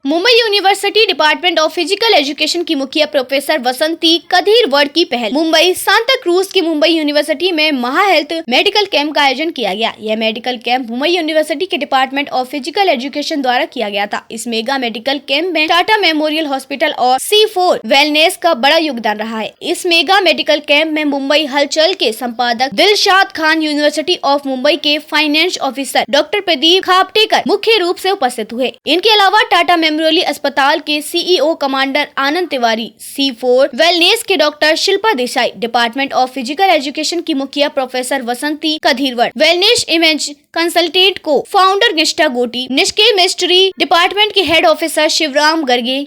Mumbai university department of physical education की मुखिया professor Vasanti कधीरवड़ की पहल। मुंबई सांता क्रूज की मुंबई यूनिवर्सिटी में महा हेल्थ मेडिकल कैंप का आयोजन किया गया। यह मेडिकल कैंप मुंबई यूनिवर्सिटी के डिपार्टमेंट ऑफ फिजिकल एजुकेशन द्वारा किया गया था। इस मेगा मेडिकल कैंप में टाटा मेमोरियल हॉस्पिटल और C4 वेलनेस का बड़ा योगदान रहा है। इस मेगा मेडिकल कैंप में मुंबई हलचल के संपादक दिलशाद खान, यूनिवर्सिटी ऑफ मुंबई के फाइनेंस ऑफिसर डॉक्टर प्रदीप खापटेकर मुख्य रूप से उपस्थित हुए। इनके अलावा टाटा मेमोरियल अस्पताल के CEO commander Anand Tiwari, C4 wellness के doctor Shilpa Desai, department of physical education की मुखिया professor Vasanti Kadhirwad, wellness image consultant cofounder Nishtha Goti, निष्के मिस्ट्री डिपार्टमेंट के head officer Shivram Garge,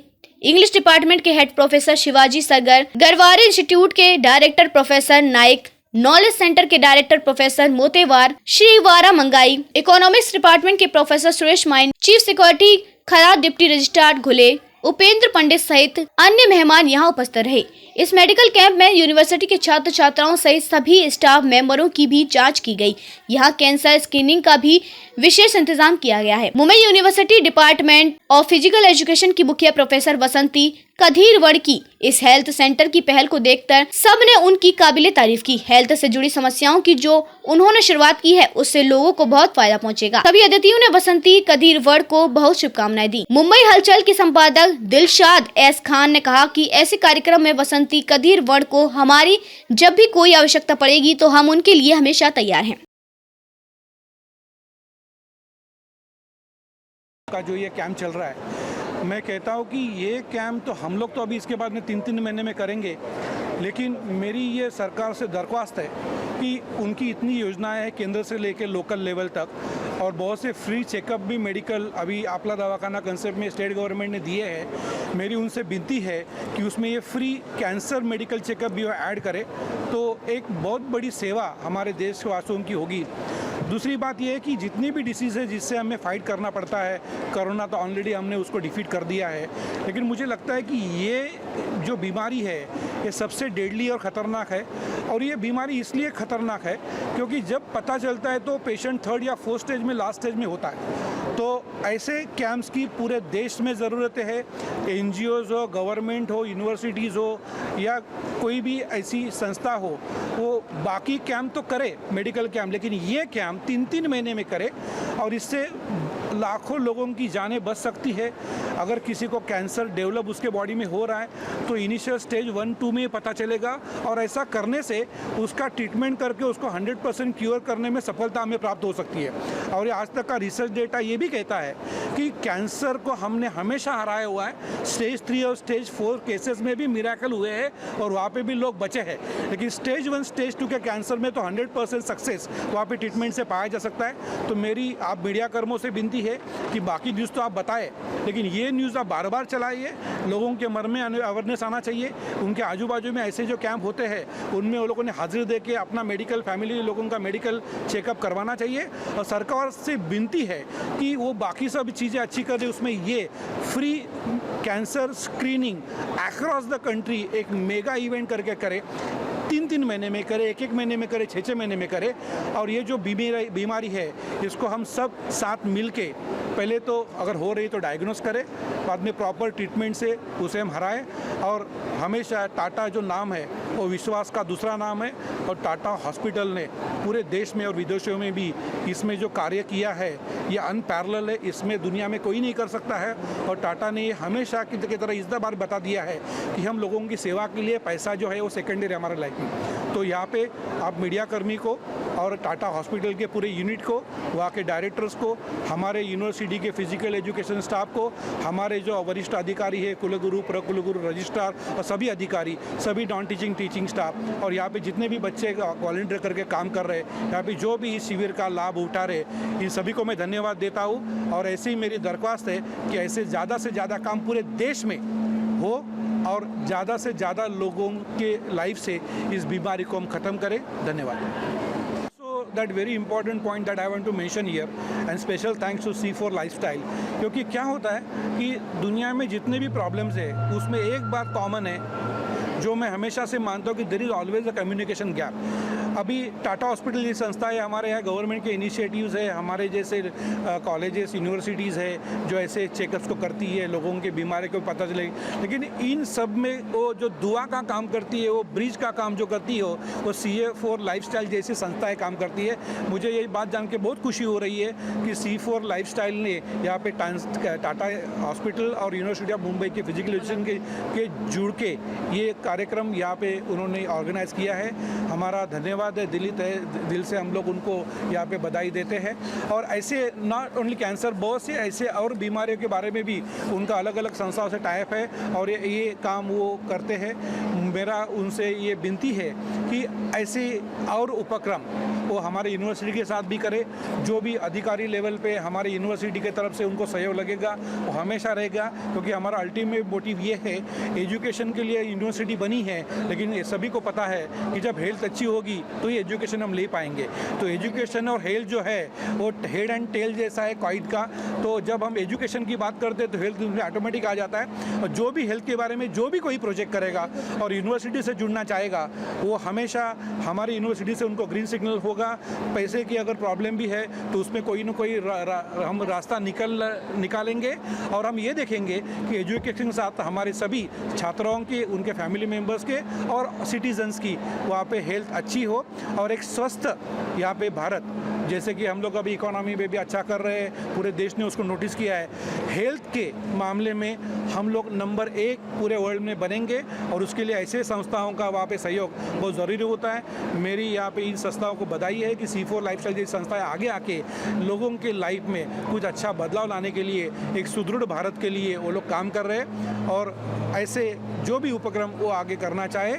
English department के head professor Shivaji Sargar, Garware institute के director professor Naik, knowledge centre के director professor Motewar, Shrivara Mangai, economics department के professor Suresh Mane, chief security खराब डिप्टी रजिस्ट्रार घुले, उपेंद्र पंडित सहित अन्य मेहमान यहाँ उपस्थित रहे। इस मेडिकल कैंप में यूनिवर्सिटी के छात्र छात्राओं सहित सभी स्टाफ मेंबरों की भी जांच की गई। यहाँ कैंसर स्क्रीनिंग का भी विशेष इंतजाम किया गया है। Mumbai university department of physical education की मुखिया प्रोफेसर वसंती कधीरवड़ की इस हेल्थ सेंटर की पहल को देखकर सबने उनकी काबिले तारीफ की। हेल्थ से जुड़ी समस्याओं की जो उन्होंने शुरुआत की है, उससे लोगों को बहुत फायदा पहुंचेगा। सभी अतिथियों ने वसंती कधीरवड़ को बहुत शुभकामनाएं दी। मुंबई हलचल के संपादक दिलशाद एस खान ने कहा कि ऐसे कार्यक्रम में वसंती कधीरवड़ को हमारी जब भी कोई आवश्यकता पड़ेगी तो हम उनके लिए हमेशा तैयार हैं। का जो ये कैंप चल रहा है, मैं कहता हूँ कि ये कैंप तो हम लोग तो अभी इसके बाद में 3-3 महीने में करेंगे, लेकिन मेरी ये सरकार से दरख्वास्त है कि उनकी इतनी योजनाएं हैं केंद्र से लेकर लोकल लेवल तक, और बहुत से फ्री चेकअप भी मेडिकल अभी आपला दवाखाना कंसेप्ट में स्टेट गवर्नमेंट ने दिए हैं। मेरी उनसे विनती है कि उसमें ये फ्री कैंसर मेडिकल चेकअप भी ऐड करे, तो एक बहुत बड़ी सेवा हमारे देशवासियों की होगी। दूसरी बात यह है कि जितनी भी डिसीज़ है जिससे हमें फाइट करना पड़ता है, कोरोना तो ऑलरेडी हमने उसको डिफीट कर दिया है, लेकिन मुझे लगता है कि ये जो बीमारी है ये सबसे डेडली और ख़तरनाक है। और ये बीमारी इसलिए ख़तरनाक है क्योंकि जब पता चलता है तो पेशेंट 3rd या 4th स्टेज में, लास्ट स्टेज में होता है। तो ऐसे कैंप्स की पूरे देश में ज़रूरत है। NGOs हो, गवर्नमेंट हो, यूनिवर्सिटीज़ हो या कोई भी ऐसी संस्था हो, वो बाकी कैंप तो करे मेडिकल कैंप, लेकिन ये कैंप 3-3 महीने में करे, और इससे लाखों लोगों की जानें बच सकती है। अगर किसी को कैंसर डेवलप उसके बॉडी में हो रहा है तो इनिशियल स्टेज 1-2 में पता चलेगा, और ऐसा करने से उसका ट्रीटमेंट करके उसको 100% क्योर करने में सफलता हमें प्राप्त हो सकती है। और ये आज तक का रिसर्च डेटा ये भी कहता है कि कैंसर को हमने हमेशा हराया हुआ है। स्टेज 3 और स्टेज 4 केसेस में भी मिरेकल हुए हैं और वहाँ पे भी लोग बचे हैं, लेकिन स्टेज 1 स्टेज 2 के कैंसर में तो 100% सक्सेस वहाँ पे ट्रीटमेंट से पाया जा सकता है। तो मेरी आप मीडिया कर्मों से विनती है कि बाकी न्यूज़ तो आप बताएं, लेकिन ये न्यूज़ आप बार बार चलाइए। लोगों के मन में अवेयरनेस आना चाहिए। उनके आजू बाजू में ऐसे जो कैंप होते हैं उनमें वो लोगों ने हाजिर दे के अपना मेडिकल, फैमिली लोगों का मेडिकल चेकअप करवाना चाहिए। और सरकार से विनती है कि वो बाकी सब चीज़ें अच्छी कर दे, उसमें ये free cancer screening across the country एक मेगा इवेंट करके करे। 3-3 महीने में करे, 1-1 महीने में करे, 6-6 महीने में करे। और ये जो बीमारी है इसको हम सब साथ मिल के पहले तो अगर हो रही तो डायग्नोस करें, बाद में प्रॉपर ट्रीटमेंट से उसे हम हराएं। और हमेशा टाटा जो नाम है वो विश्वास का दूसरा नाम है, और टाटा हॉस्पिटल ने पूरे देश में और विदेशों में भी इसमें जो कार्य किया है ये अनपैरेलल है। इसमें दुनिया में कोई नहीं कर सकता है। और टाटा ने हमेशा की तरह इस बार बता दिया है कि हम लोगों की सेवा के लिए पैसा जो है वो सेकेंडरी हमारे लाइफ में। तो यहाँ पे आप मीडिया कर्मी को और टाटा हॉस्पिटल के पूरे यूनिट को, वहाँ के डायरेक्टर्स को, हमारे यूनिवर्सिटी के फिजिकल एजुकेशन स्टाफ को, हमारे जो वरिष्ठ अधिकारी है, कुलगुरु, प्रकुलगुरु, रजिस्ट्रार और सभी अधिकारी, सभी नॉन टीचिंग स्टाफ, और यहाँ पे जितने भी बच्चे वॉलंटियर करके काम कर रहे हैं, यहाँ पे जो भी इस शिविर का लाभ उठा रहे, इन सभी को मैं धन्यवाद देता हूँ। और ऐसे ही मेरी दरख्वास्त है कि ऐसे ज़्यादा से ज़्यादा काम पूरे देश में हो और ज़्यादा से ज़्यादा लोगों के लाइफ से इस बीमारी को हम ख़त्म करें। धन्यवाद। That very important point that I want to mention here, and special thanks to C4 Lifestyle, क्योंकि क्या होता है कि दुनिया में जितने भी प्रॉब्लम्स है उसमें एक बात कॉमन है जो मैं हमेशा से मानता हूँ कि there is always a communication gap. अभी टाटा हॉस्पिटल ये संस्था है, हमारे यहाँ गवर्नमेंट के इनिशिएटिव्स है, हमारे जैसे कॉलेजेस यूनिवर्सिटीज़ है जो ऐसे चेकअप्स को करती है, लोगों की बीमारी को पता चले। लेकिन इन सब में वो जो दुआ का काम करती है, वो ब्रिज का काम जो करती हो, वो CA4 लाइफस्टाइल जैसी संस्थाएं काम करती है। मुझे ये बात जान के बहुत खुशी हो रही है कि C4 लाइफस्टाइल ने यहाँ पे टाटा हॉस्पिटल और यूनिवर्सिटी ऑफ मुंबई के फिजिकल एजुकेशन के जुड़ के ये कार्यक्रम यहाँ पे उन्होंने ऑर्गेनाइज़ किया है। हमारा धन्यवाद है, दिल से हम लोग उनको यहाँ पे बधाई देते हैं। और ऐसे नॉट ओनली कैंसर, बहुत से ऐसे और बीमारियों के बारे में भी उनका अलग अलग संस्थाओं से टाइप है और ये काम वो करते हैं। मेरा उनसे ये विनती है कि ऐसे और उपक्रम वो हमारे यूनिवर्सिटी के साथ भी करे। जो भी अधिकारी लेवल पे हमारे यूनिवर्सिटी की तरफ से उनको सहयोग लगेगा वो हमेशा रहेगा, क्योंकि हमारा अल्टीमेट मोटिव ये है, एजुकेशन के लिए यूनिवर्सिटी बनी है, लेकिन ये सभी को पता है कि जब हेल्थ अच्छी होगी तो ये एजुकेशन हम ले पाएंगे। तो एजुकेशन और हेल्थ जो है वो हेड एंड टेल जैसा है कॉइड का। तो जब हम एजुकेशन की बात करते हैं तो हेल्थ उसमें ऑटोमेटिक आ जाता है। और जो भी हेल्थ के बारे में जो भी कोई प्रोजेक्ट करेगा और यूनिवर्सिटी से जुड़ना चाहेगा, वो हमेशा हमारी यूनिवर्सिटी से उनको ग्रीन सिग्नल होगा। पैसे की अगर प्रॉब्लम भी है तो उसमें कोई ना कोई हम रास्ता निकालेंगे। और हम ये देखेंगे कि एजुकेशन के साथ हमारे सभी छात्राओं के, उनके फैमिली मेम्बर्स के और सिटीजन्स की वहाँ पे हेल्थ अच्छी हो और एक स्वस्थ यहाँ पे भारत, जैसे कि हम लोग अभी इकोनॉमी में भी अच्छा कर रहे हैं, पूरे देश ने उसको नोटिस किया है। हेल्थ के मामले में हम लोग नंबर 1 पूरे वर्ल्ड में बनेंगे और उसके लिए ऐसे संस्थाओं का वहाँ पे सहयोग बहुत ज़रूरी होता है। मेरी यहाँ पे इन संस्थाओं को बधाई है कि C4 लाइफस्टाइल जैसी संस्थाएं आगे आके लोगों के लाइफ में कुछ अच्छा बदलाव लाने के लिए, एक सुदृढ़ भारत के लिए वो लोग काम कर रहे हैं। और ऐसे जो भी उपक्रम वो आगे करना चाहे,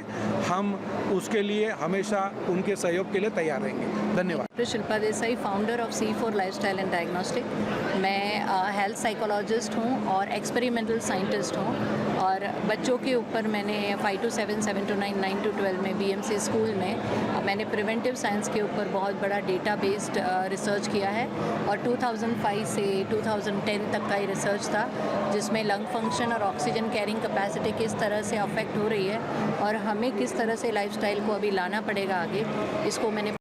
हम उसके लिए हमेशा उनके सहयोग के लिए तैयार रहेंगे। धन्यवाद। Shilpa Desai, founder of C4 lifestyle and diagnostic. मैं हेल्थ साइकोलॉजिस्ट हूँ और एक्सपेरिमेंटल साइंटिस्ट हूँ और बच्चों के ऊपर मैंने 5 to 7, 7 to 9, 9 to 12 में BMC स्कूल में मैंने प्रिवेंटिव साइंस के ऊपर बहुत बड़ा डेटा बेस्ड रिसर्च किया है। और 2005 से 2010 तक का ये रिसर्च था, जिसमें लंग फंक्शन और ऑक्सीजन कैरिंग कैपेसिटी किस तरह से अफेक्ट हो रही है और हमें किस तरह से लाइफस्टाइल को अभी लाना पड़ेगा आगे, इसको मैंने